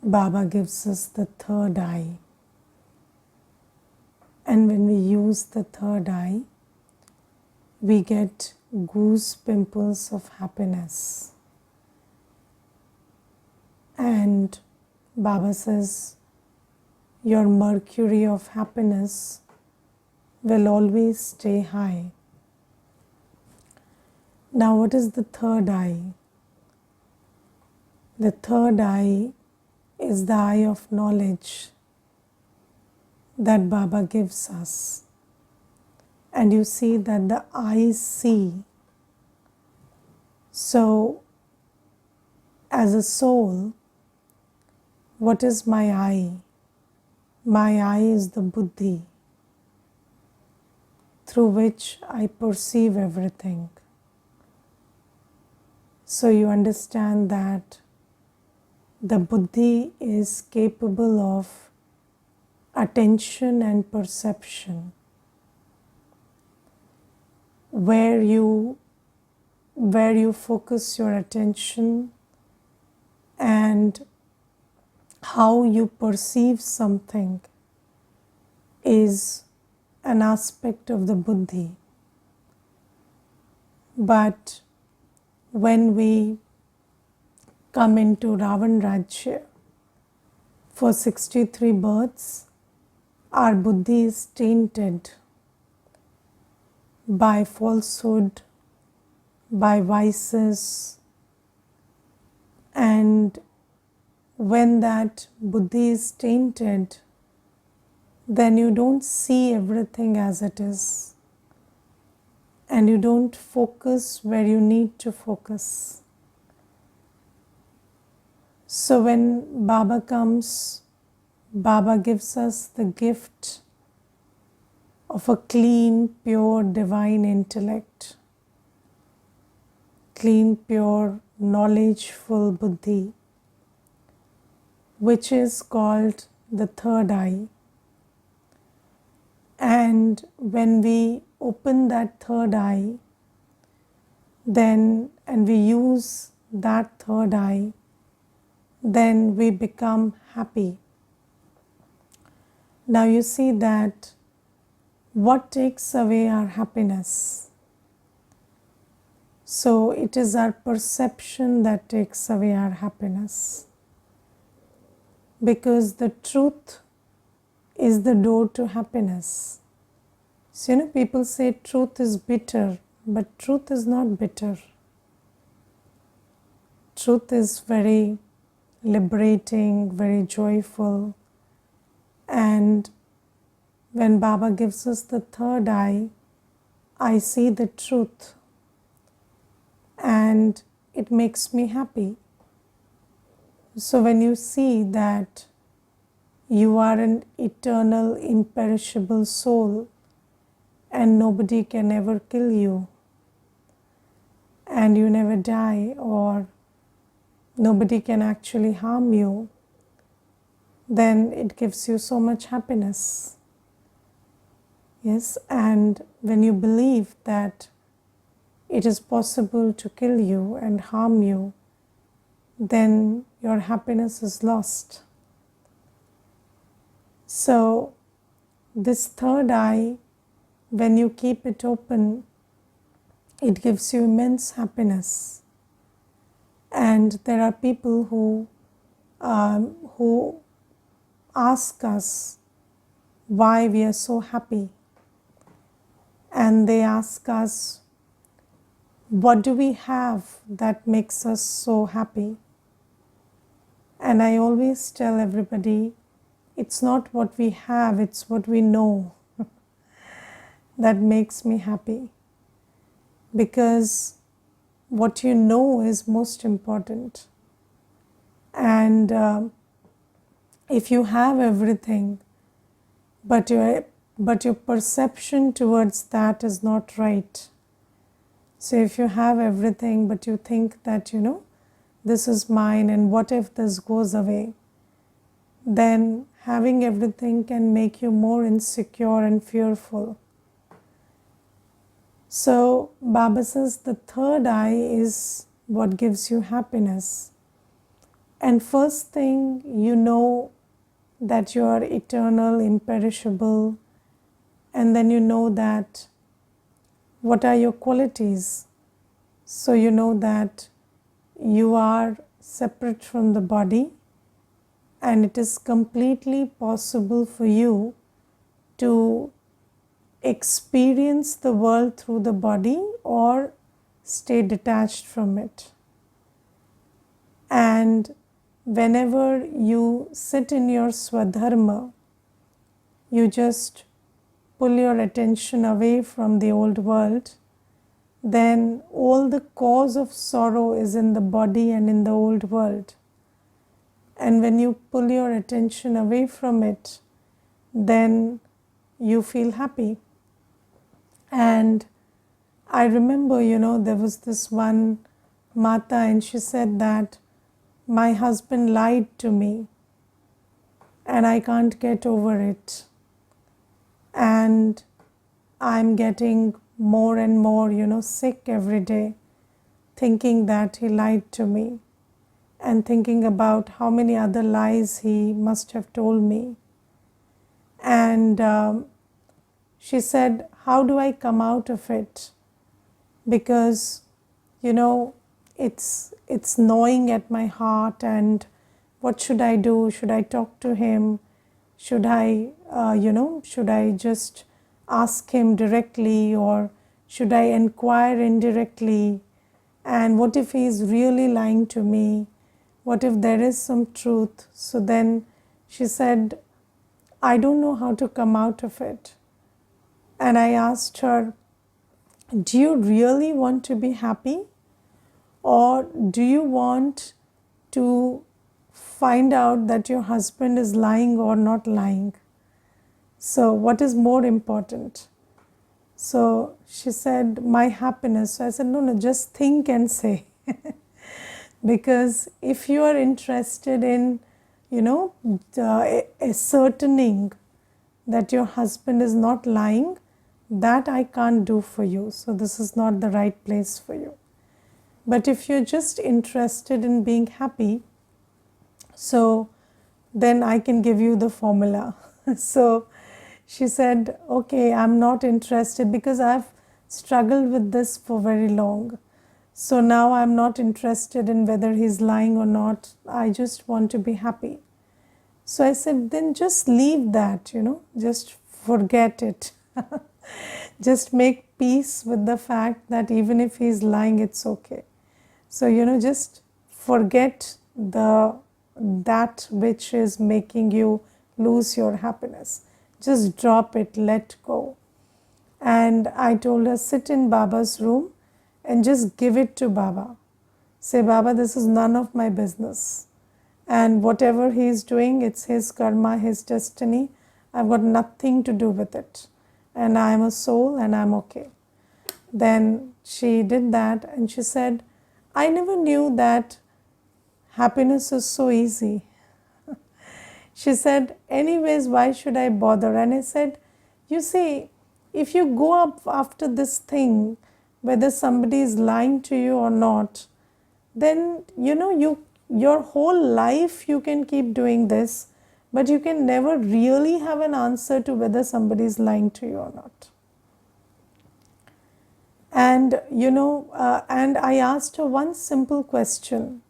Baba gives us the third eye. And when we use the third eye, we get goose pimples of happiness. And Baba says, your mercury of happiness will always stay high. Now, what is the third eye? The third eye is the eye of knowledge that Baba gives us. And you see that the eyes see. So, as a soul, what is my eye? My eye is the buddhi through which I perceive everything. So you understand that the buddhi is capable of attention and perception. Where you focus your attention and how you perceive something is an aspect of the buddhi. But when we come into Ravan Rajya for 63 births, our buddhi is tainted by falsehood, by vices, and when that buddhi is tainted, then you don't see everything as it is, and you don't focus where you need to focus. So when Baba comes, Baba gives us the gift of a clean, pure, divine intellect, clean, pure, knowledgeful buddhi, which is called the third eye. And when we open that third eye, then and we use that third eye, then we become happy. Now you see that what takes away our happiness? So it is our perception that takes away our happiness. Because the truth is the door to happiness. So people say truth is bitter, but truth is not bitter. Truth is very liberating, very joyful. And when Baba gives us the third eye, I see the truth and it makes me happy. So when you see that you are an eternal, imperishable soul and nobody can ever kill you, and you never die, or nobody can actually harm you, then it gives you so much happiness. Yes, and when you believe that it is possible to kill you and harm you, then your happiness is lost. So this third eye, when you keep it open, it gives you immense happiness. And there are people who ask us why we are so happy. And they ask us, what do we have that makes us so happy? And I always tell everybody, it's not what we have, it's what we know that makes me happy. Because what you know is most important. And if you have everything, but your perception towards that is not right. So if you have everything, but you think that, this is mine and what if this goes away, then having everything can make you more insecure and fearful. So Baba says the third eye is what gives you happiness. And first thing, you know that you are eternal, imperishable, and then you know that what are your qualities. So you know that you are separate from the body, and it is completely possible for you to experience the world through the body or stay detached from it. And whenever you sit in your swadharma, you just pull your attention away from the old world, then all the cause of sorrow is in the body and in the old world. And when you pull your attention away from it, then you feel happy. And I remember, there was this one Mata, and she said that my husband lied to me and I can't get over it. And I'm getting more and more, sick every day, thinking that he lied to me and thinking about how many other lies he must have told me. And she said, how do I come out of it? Because, it's gnawing at my heart, and what should I do? Should I talk to him? Should I, should I just ask him directly, or should I inquire indirectly? And what if he is really lying to me? What if there is some truth? So then she said, I don't know how to come out of it. And I asked her, do you really want to be happy? Or do you want to find out that your husband is lying or not lying? So what is more important? So she said, my happiness. So I said, no, just think and say. Because if you are interested in, ascertaining that your husband is not lying, that I can't do for you. So this is not the right place for you. But if you're just interested in being happy, so then I can give you the formula. So she said, okay, I'm not interested because I've struggled with this for very long. So now I'm not interested in whether he's lying or not. I just want to be happy. So I said, then just leave that, just forget it. Just make peace with the fact that even if he's lying, it's okay. So, just forget that which is making you lose your happiness. Just drop it, let go. And I told her, sit in Baba's room and just give it to Baba. Say, Baba, this is none of my business. And whatever he is doing, it's his karma, his destiny. I've got nothing to do with it. And I'm a soul and I'm okay. Then she did that and she said, I never knew that happiness is so easy. She said, anyways, why should I bother? And I said, you see, if you go up after this thing, whether somebody is lying to you or not, then, your whole life you can keep doing this, but you can never really have an answer to whether somebody is lying to you or not. And, and I asked her one simple question.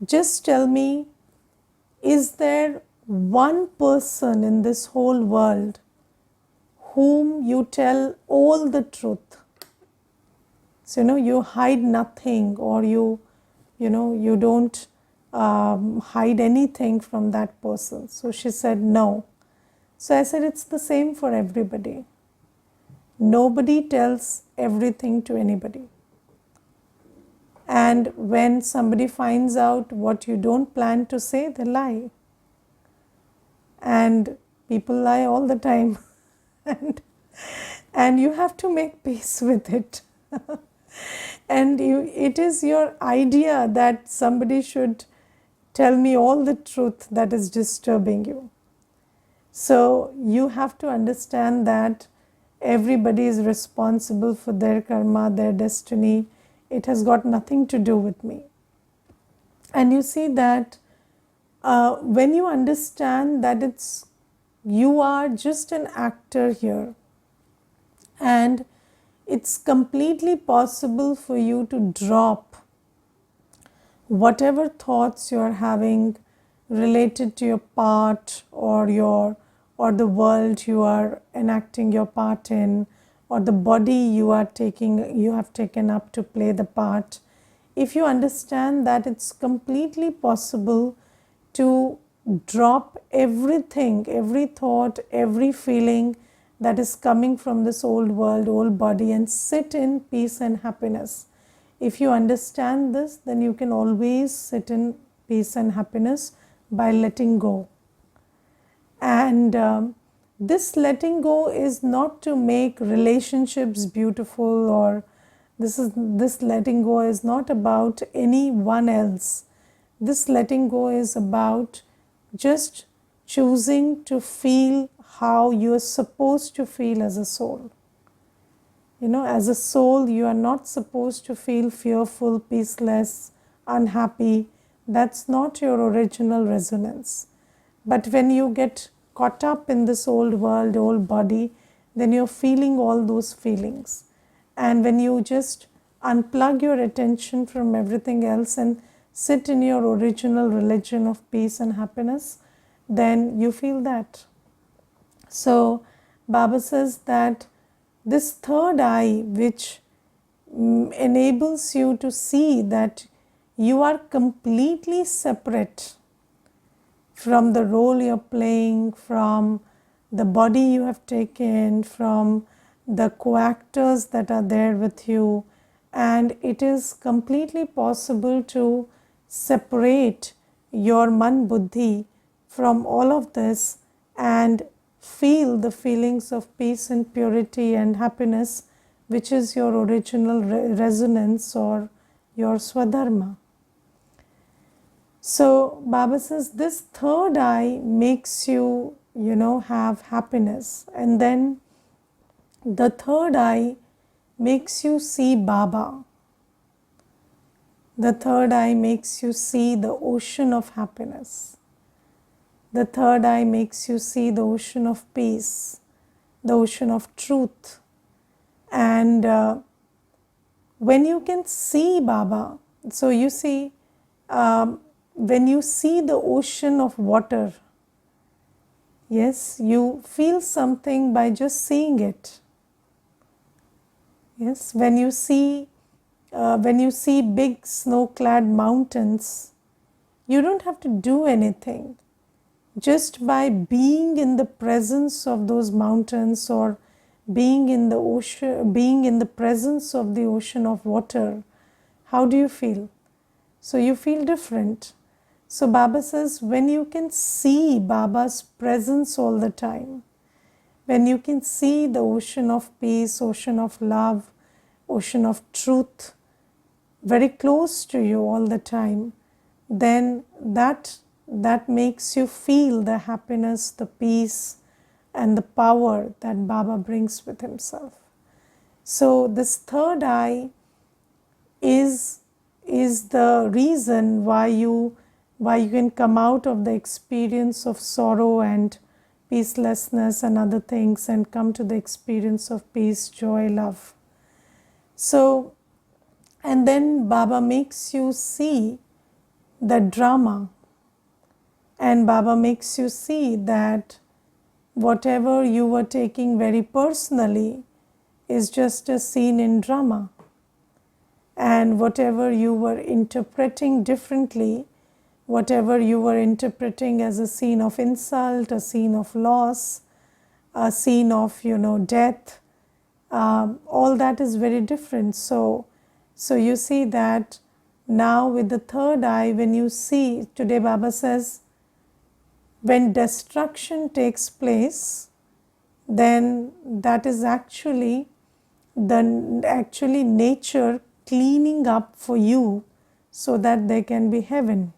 Just tell me, is there one person in this whole world whom you tell all the truth? So, you hide nothing, or you don't hide anything from that person. So she said, no. So I said, it's the same for everybody. Nobody tells everything to anybody. And when somebody finds out what you don't plan to say, they lie. And people lie all the time. and you have to make peace with it. And it is your idea that somebody should tell me all the truth that is disturbing you. So you have to understand that everybody is responsible for their karma, their destiny. It has got nothing to do with me. And you see that when you understand that you are just an actor here, and it's completely possible for you to drop whatever thoughts you're having related to your part, or the world you are enacting your part in, or the body you have taken up to play the part. If you understand that it's completely possible to drop everything, every thought, every feeling that is coming from this old world, old body, and sit in peace and happiness. If you understand this, then you can always sit in peace and happiness by letting go. And this letting go is not to make relationships beautiful, or this letting go is not about anyone else. This letting go is about just choosing to feel how you are supposed to feel as a soul. As a soul, you are not supposed to feel fearful, peaceless, unhappy. That's not your original resonance. But when you get caught up in this old world, old body, then you're feeling all those feelings. And when you just unplug your attention from everything else and sit in your original religion of peace and happiness, then you feel that. So, Baba says that this third eye, which enables you to see that you are completely separate from the role you're playing, from the body you have taken, from the co-actors that are there with you, and it is completely possible to separate your man buddhi from all of this and feel the feelings of peace and purity and happiness, which is your original resonance or your swadharma. So Baba says this third eye makes you, have happiness, and then the third eye makes you see Baba. The third eye makes you see the ocean of happiness. The third eye makes you see the ocean of peace, the ocean of truth. And when you can see Baba, so you see, when you see the ocean of water, yes, you feel something by just seeing it. Yes, when you see big snow-clad mountains, you don't have to do anything. Just by being in the presence of those mountains, or being in the ocean, being in the presence of the ocean of water, how do you feel? So you feel different. So Baba says, when you can see Baba's presence all the time, when you can see the ocean of peace, ocean of love, ocean of truth very close to you all the time, then that makes you feel the happiness, the peace, and the power that Baba brings with himself. So this third eye is the reason why you can come out of the experience of sorrow and peacelessness and other things and come to the experience of peace, joy, love. So, and then Baba makes you see the drama, and Baba makes you see that whatever you were taking very personally is just a scene in drama, and whatever you were interpreting differently, whatever you were interpreting as a scene of insult, a scene of loss, a scene of death, all that is very different. So you see that now with the third eye, when you see, today Baba says, when destruction takes place, then that is actually nature cleaning up for you so that there can be heaven.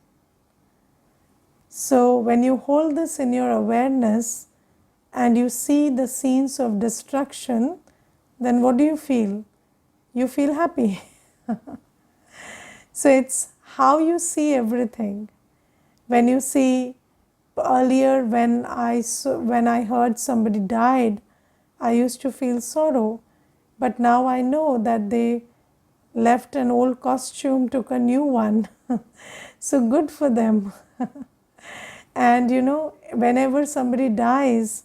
So when you hold this in your awareness and you see the scenes of destruction, then what do you feel? You feel happy. So it's how you see everything. When you see, earlier when I heard somebody died, I used to feel sorrow, but now I know that they left an old costume, took a new one. So good for them. And whenever somebody dies,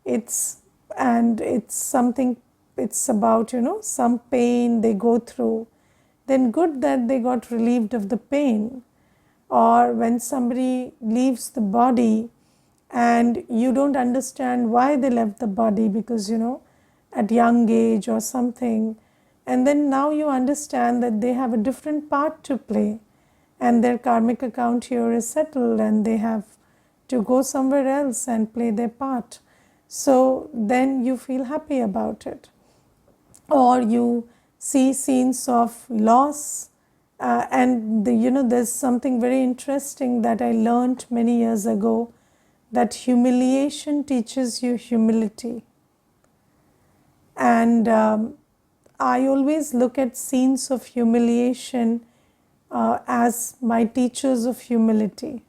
it's it's something, it's about some pain they go through, then good that they got relieved of the pain. Or when somebody leaves the body and you don't understand why they left the body, because at young age or something, and then now you understand that they have a different part to play, and their karmic account here is settled and they have to go somewhere else and play their part. So then you feel happy about it. Or you see scenes of loss, and there's something very interesting that I learned many years ago, that humiliation teaches you humility. And I always look at scenes of humiliation as my teachers of humility,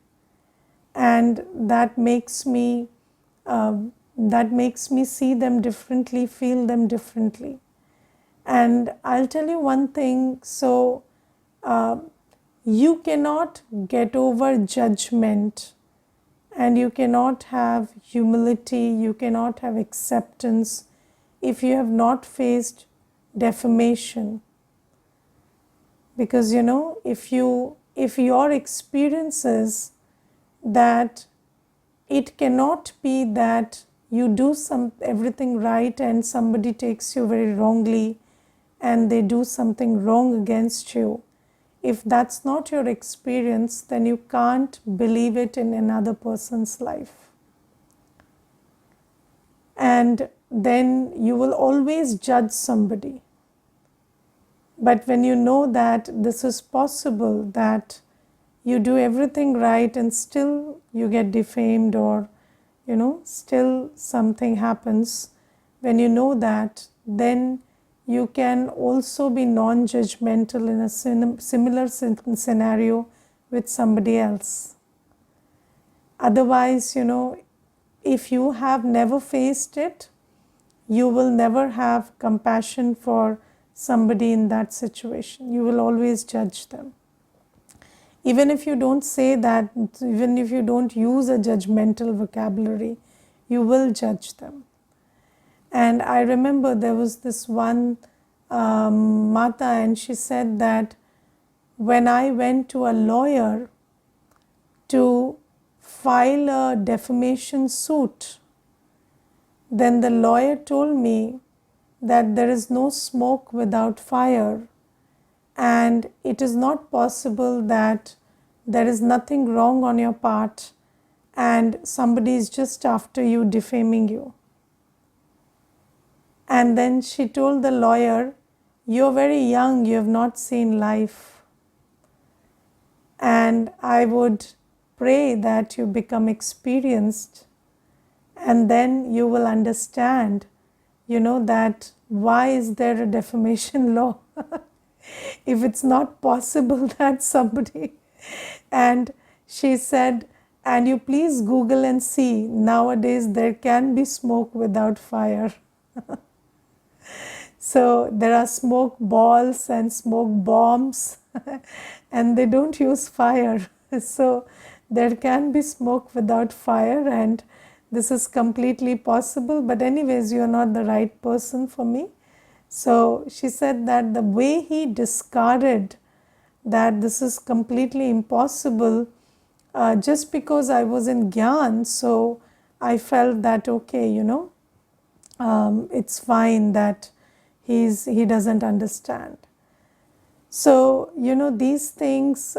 and that makes me see them differently, feel them differently. And I'll tell you one thing, so you cannot get over judgment, and you cannot have humility, you cannot have acceptance if you have not faced defamation. Because if your experience is that it cannot be that you do everything right and somebody takes you very wrongly and they do something wrong against you, if that's not your experience, then you can't believe it in another person's life. And then you will always judge somebody. But when you know that this is possible, that you do everything right and still you get defamed, or still something happens, when you know that, then you can also be non-judgmental in a similar scenario with somebody else. Otherwise, if you have never faced it, you will never have compassion for somebody in that situation. You will always judge them. Even if you don't say that, even if you don't use a judgmental vocabulary, you will judge them. And I remember there was this one Mata, and she said that when I went to a lawyer to file a defamation suit, then the lawyer told me that there is no smoke without fire, and it is not possible that there is nothing wrong on your part and somebody is just after you, defaming you. And then she told the lawyer, "You're very young, you have not seen life. And I would pray that you become experienced, and then you will understand, that why is there a defamation law if it's not possible that somebody..." And she said, "And you please Google and see, nowadays there can be smoke without fire." So there are smoke balls and smoke bombs and they don't use fire. So there can be smoke without fire, and this is completely possible. But anyways, you are not the right person for me. So she said that the way he discarded that this is completely impossible, just because I was in Gyan, so I felt that okay, it's fine that he doesn't understand. So these things,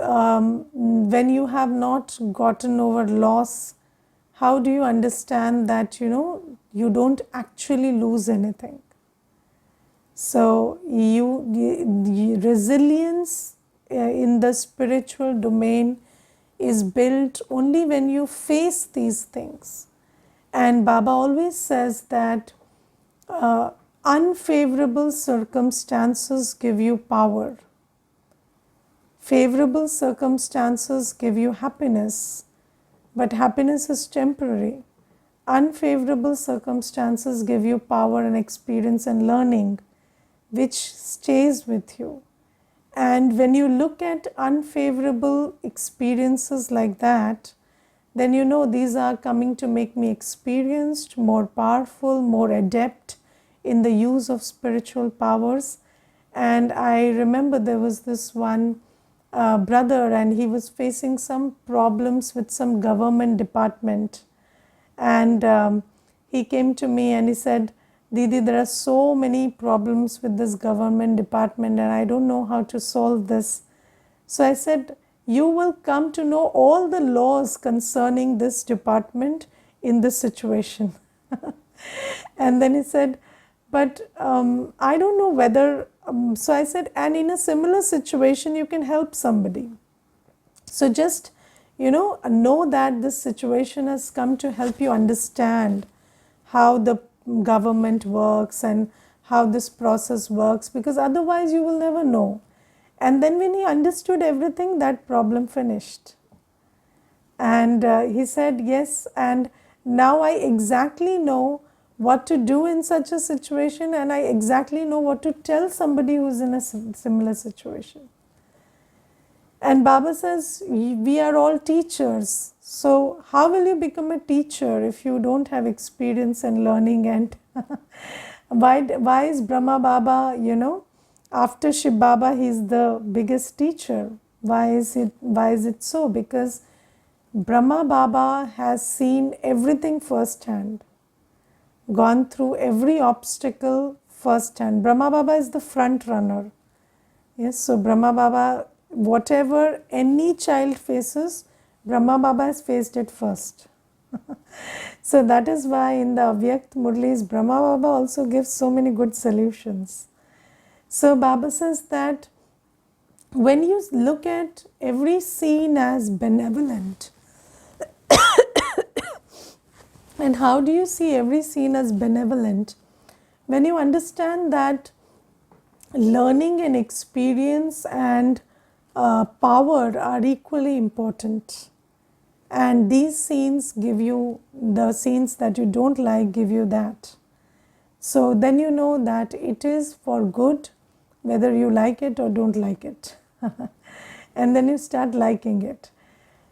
when you have not gotten over loss, how do you understand that you don't actually lose anything? So resilience in the spiritual domain is built only when you face these things. And Baba always says that unfavorable circumstances give you power. Favorable circumstances give you happiness, but happiness is temporary. Unfavorable circumstances give you power and experience and learning, which stays with you. And when you look at unfavorable experiences like that, then you know these are coming to make me experienced, more powerful, more adept in the use of spiritual powers. And I remember there was this one brother, and he was facing some problems with some government department. And he came to me and he said, Didi, there are so many problems with this government department and I don't know how to solve this. So I said, you will come to know all the laws concerning this department in this situation. And then he said, but I don't know whether, so I said, and in a similar situation, you can help somebody. So just, know that this situation has come to help you understand how the government works and how this process works, because otherwise you will never know. And then when he understood everything, that problem finished. And he said, yes, and now I exactly know what to do in such a situation, and I exactly know what to tell somebody who's in a similar situation. And Baba says, we are all teachers. So how will you become a teacher if you don't have experience and learning? And why is Brahma Baba, after Shiv Baba, he's the biggest teacher? Why is it so? Because Brahma Baba has seen everything firsthand, gone through every obstacle firsthand. Brahma Baba is the front runner. Yes, so Brahma Baba, whatever any child faces, Brahma Baba has faced it first. So that is why in the Avyakt Murlis, Brahma Baba also gives so many good solutions. So Baba says that when you look at every scene as benevolent, and how do you see every scene as benevolent? When you understand that learning and experience and power are equally important, and these scenes give you, the scenes that you don't like give you that. So then you know that it is for good, whether you like it or don't like it. And then you start liking it.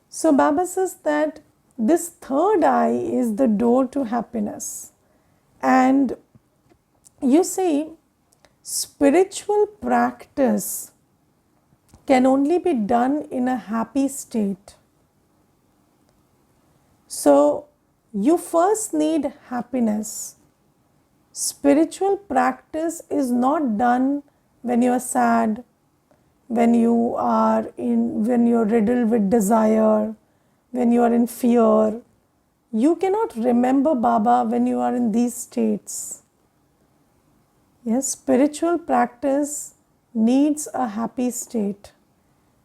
So Baba says that this third eye is the door to happiness. And you see, spiritual practice can only be done in a happy state. So you first need happiness. Spiritual practice is not done when you are sad, when you are riddled with desire, when you are in fear. You cannot remember Baba when you are in these states. Yes, spiritual practice needs a happy state.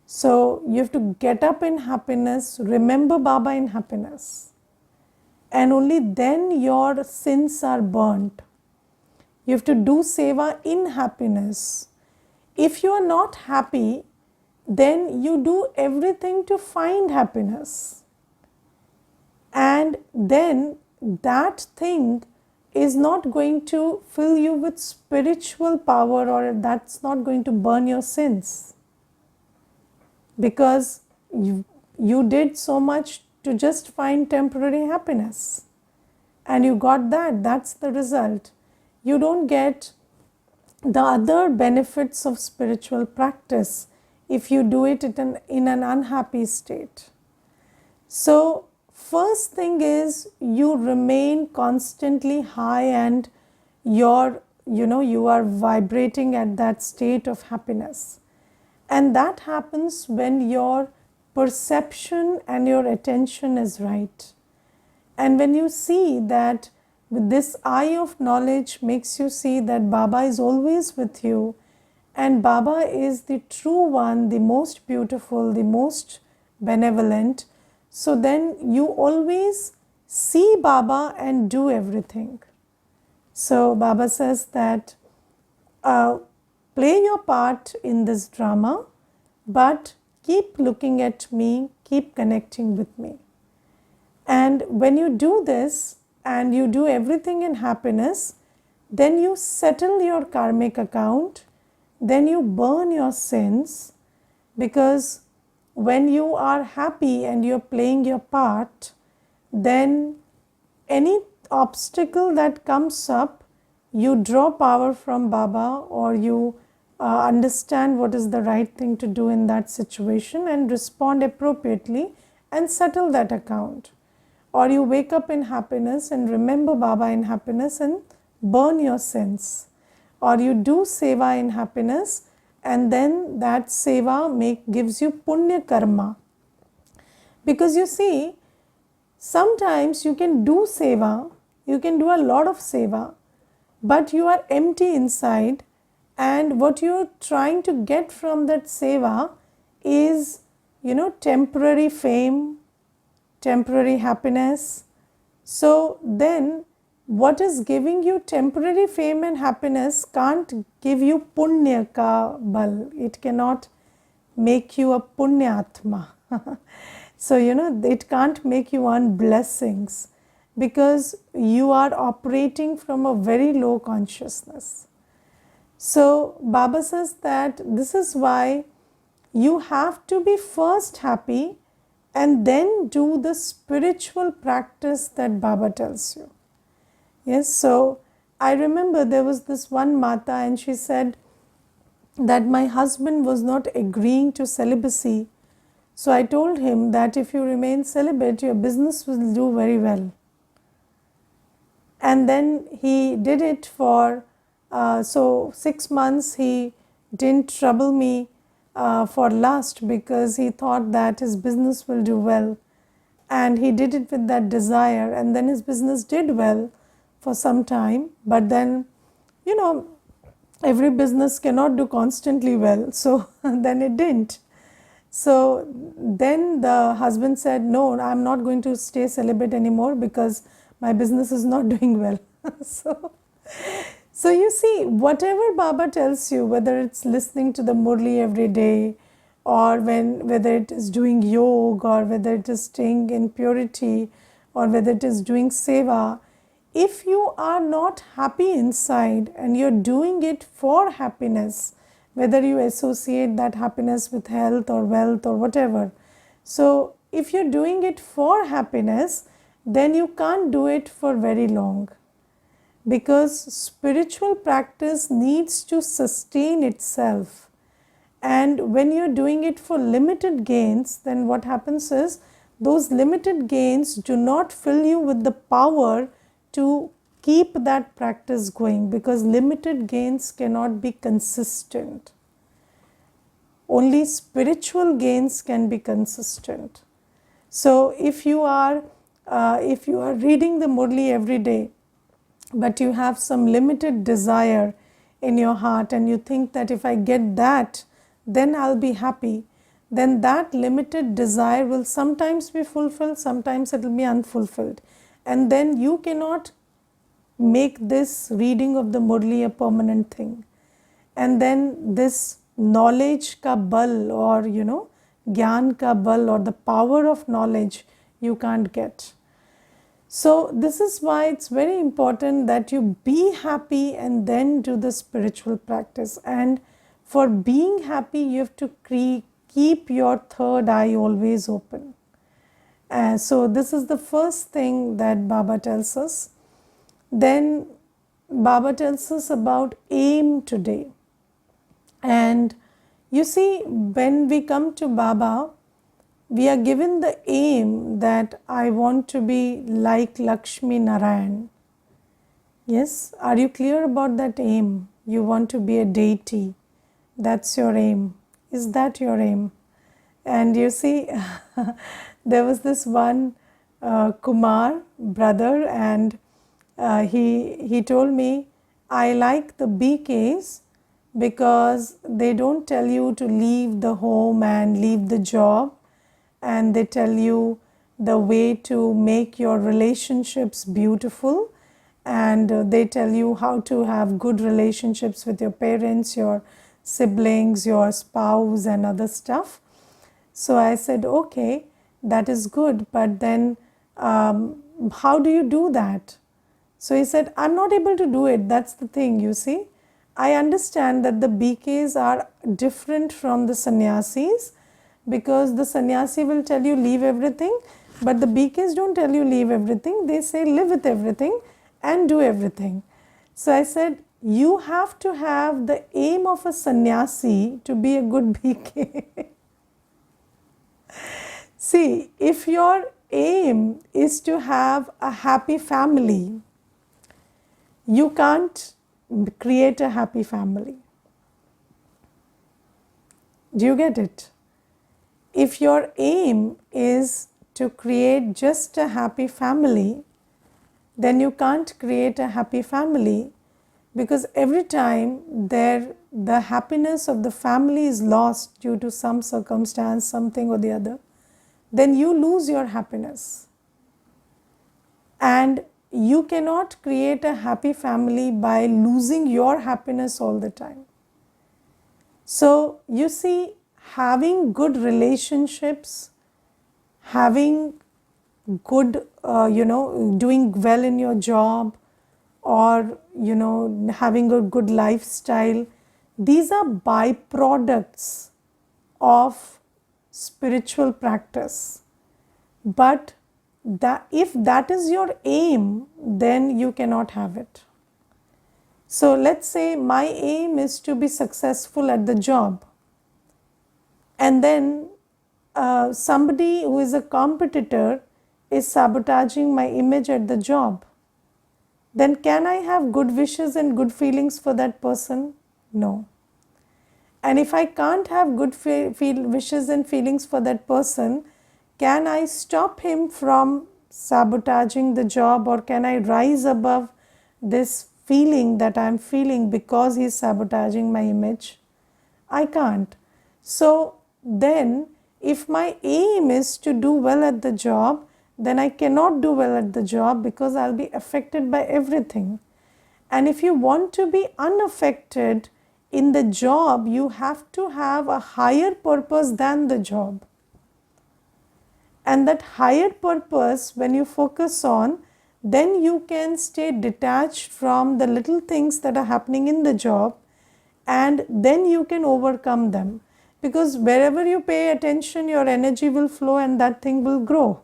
So you have to get up in happiness, remember Baba in happiness, and only then your sins are burnt. You have to do seva in happiness. If you are not happy, then you do everything to find happiness. And then that thing is not going to fill you with spiritual power, or that's not going to burn your sins. Because you did so much to just find temporary happiness. And you got that. That's the result. You don't get the other benefits of spiritual practice if you do it in an unhappy state. So first thing is you remain constantly high, and you are vibrating at that state of happiness. And that happens when your perception and your attention is right. And when you see that with this eye of knowledge makes you see that Baba is always with you, and Baba is the true one, the most beautiful, the most benevolent. So then you always see Baba and do everything. So Baba says that play your part in this drama, but keep looking at me, keep connecting with me. And when you do this and you do everything in happiness, then you settle your karmic account, then you burn your sins, because when you are happy and you're playing your part, then any obstacle that comes up, you draw power from Baba, or you understand what is the right thing to do in that situation and respond appropriately and settle that account. Or you wake up in happiness and remember Baba in happiness and burn your sins. Or you do seva in happiness, and then that seva gives you punya karma. Because you see, sometimes you can do seva, you can do a lot of seva, but you are empty inside, and what you are trying to get from that seva is, temporary fame, temporary happiness. So then what is giving you temporary fame and happiness can't give you punya ka bal. It cannot make you a punyatma. So, it can't make you earn blessings, because you are operating from a very low consciousness. So, Baba says that this is why you have to be first happy and then do the spiritual practice that Baba tells you. Yes, so I remember there was this one Mata, and she said that my husband was not agreeing to celibacy. So I told him that if you remain celibate, your business will do very well. And then he did it for 6 months. He didn't trouble me for lust, because he thought that his business will do well. And he did it with that desire, and then his business did well for some time. But then, every business cannot do constantly well. So then it didn't. So then the husband said, no, I'm not going to stay celibate anymore because my business is not doing well. So you see, whatever Baba tells you, whether it's listening to the Murli every day, or whether it is doing yoga, or whether it is staying in purity, or whether it is doing seva, if you are not happy inside and you're doing it for happiness, whether you associate that happiness with health or wealth or whatever. So if you're doing it for happiness, then you can't do it for very long, because spiritual practice needs to sustain itself. And when you're doing it for limited gains, then what happens is those limited gains do not fill you with the power to keep that practice going, because limited gains cannot be consistent. Only spiritual gains can be consistent. So if you are reading the Murli every day, but you have some limited desire in your heart, and you think that if I get that, then I'll be happy, then that limited desire will sometimes be fulfilled, sometimes it will be unfulfilled. And then you cannot make this reading of the Murli a permanent thing. And then this knowledge ka bal, or gyan ka bal, or the power of knowledge, you can't get. So this is why it's very important that you be happy and then do the spiritual practice. And for being happy, you have to keep your third eye always open. So this is the first thing that Baba tells us. Then Baba tells us about aim today. And you see, when we come to Baba, we are given the aim that I want to be like Lakshmi Narayan. Yes, are you clear about that aim? You want to be a deity. That's your aim. Is that your aim? And you see, there was this one Kumar brother, and he told me, I like the BKs because they don't tell you to leave the home and leave the job, and they tell you the way to make your relationships beautiful, and they tell you how to have good relationships with your parents, your siblings, your spouse and other stuff. So I said, okay, that is good, but then how do you do that? So he said, I'm not able to do it. That's the thing, you see. I understand that the BKs are different from the sannyasis, because the sannyasi will tell you leave everything, but the BKs don't tell you leave everything. They say live with everything and do everything. So I said, you have to have the aim of a sannyasi to be a good BK. See, if your aim is to have a happy family, you can't create a happy family. Do you get it? If your aim is to create just a happy family, then you can't create a happy family, because every time the happiness of the family is lost due to some circumstance, something or the other, then you lose your happiness. And you cannot create a happy family by losing your happiness all the time. So you see, having good relationships, having good, doing well in your job, or having a good lifestyle, these are byproducts of spiritual practice. But if that is your aim, then you cannot have it. So let's say my aim is to be successful at the job, and then somebody who is a competitor is sabotaging my image at the job. Then can I have good wishes and good feelings for that person? No. And if I can't have good wishes and feelings for that person, can I stop him from sabotaging the job, or can I rise above this feeling that I am feeling because he is sabotaging my image? I can't. So then, if my aim is to do well at the job, then I cannot do well at the job, because I'll be affected by everything. And if you want to be unaffected in the job, you have to have a higher purpose than the job. And that higher purpose, when you focus on, then you can stay detached from the little things that are happening in the job, and then you can overcome them. Because wherever you pay attention, your energy will flow and that thing will grow.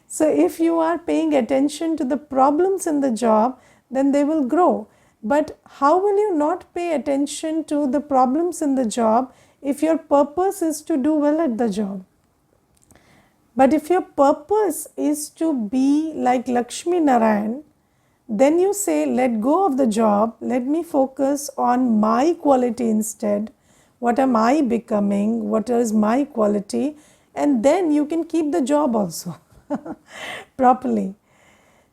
So if you are paying attention to the problems in the job, then they will grow. But how will you not pay attention to the problems in the job if your purpose is to do well at the job? But if your purpose is to be like Lakshmi Narayan, then you say, let go of the job, let me focus on my quality instead. What am I becoming? What is my quality? And then you can keep the job also properly.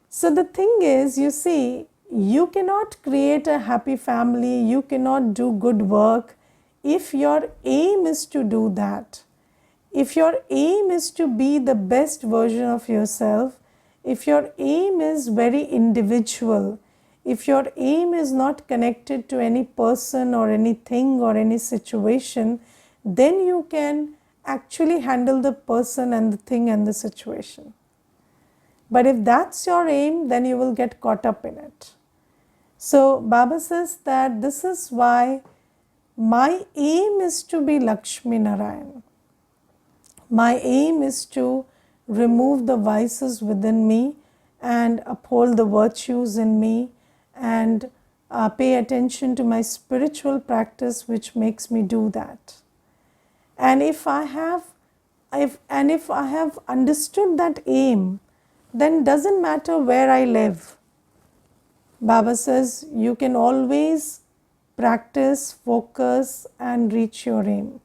So the thing is, you see, you cannot create a happy family, you cannot do good work if your aim is to do that. If your aim is to be the best version of yourself, if your aim is very individual, if your aim is not connected to any person or anything or any situation, then you can actually handle the person and the thing and the situation. But if that's your aim, then you will get caught up in it. So Baba says that this is why my aim is to be Lakshmi Narayan. My aim is to remove the vices within me and uphold the virtues in me, and pay attention to my spiritual practice, which makes me do that. And if I have understood that aim, then doesn't matter where I live. Baba says you can always practice, focus and reach your aim.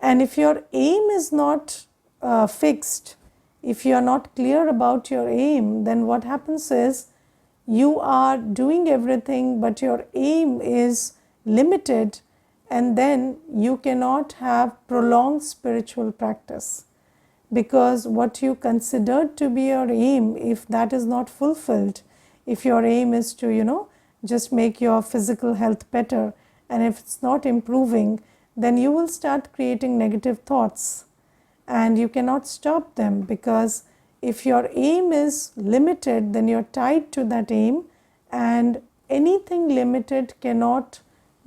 And if your aim is not fixed, if you are not clear about your aim, then what happens is you are doing everything, but your aim is limited, and then you cannot have prolonged spiritual practice. Because what you considered to be your aim, if that is not fulfilled, if your aim is to, just make your physical health better, and if it's not improving, then you will start creating negative thoughts, and you cannot stop them, because if your aim is limited, then you're tied to that aim, and anything limited cannot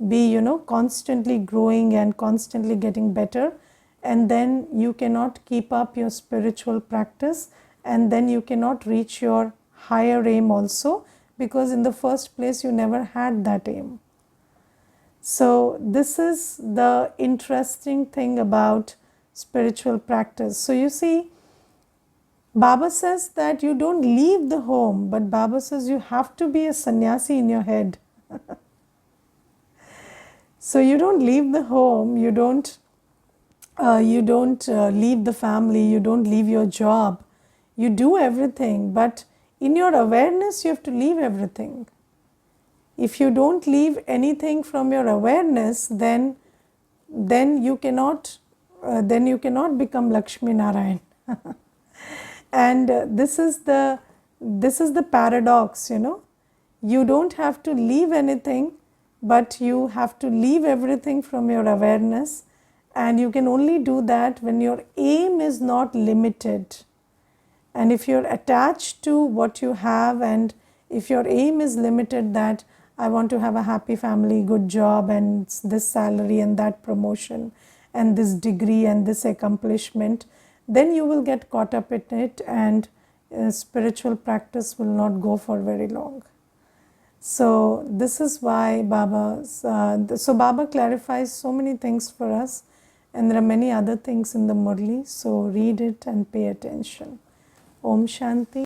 be, constantly growing and constantly getting better, and then you cannot keep up your spiritual practice, and then you cannot reach your higher aim also, because in the first place you never had that aim. So this is the interesting thing about spiritual practice. So you see, Baba says that you don't leave the home, but Baba says you have to be a sannyasi in your head. So you don't leave the home, you don't leave the family, you don't leave your job, you do everything, but in your awareness you have to leave everything. If you don't leave anything from your awareness, then you cannot become Lakshmi Narayan. And this is the paradox, you don't have to leave anything, but you have to leave everything from your awareness, and you can only do that when your aim is not limited. And if you're attached to what you have, and if your aim is limited, that I want to have a happy family, good job, and this salary and that promotion and this degree and this accomplishment, then you will get caught up in it, and spiritual practice will not go for very long. So this is why Baba clarifies so many things for us, and there are many other things in the Murli, so read it and pay attention. Om Shanti.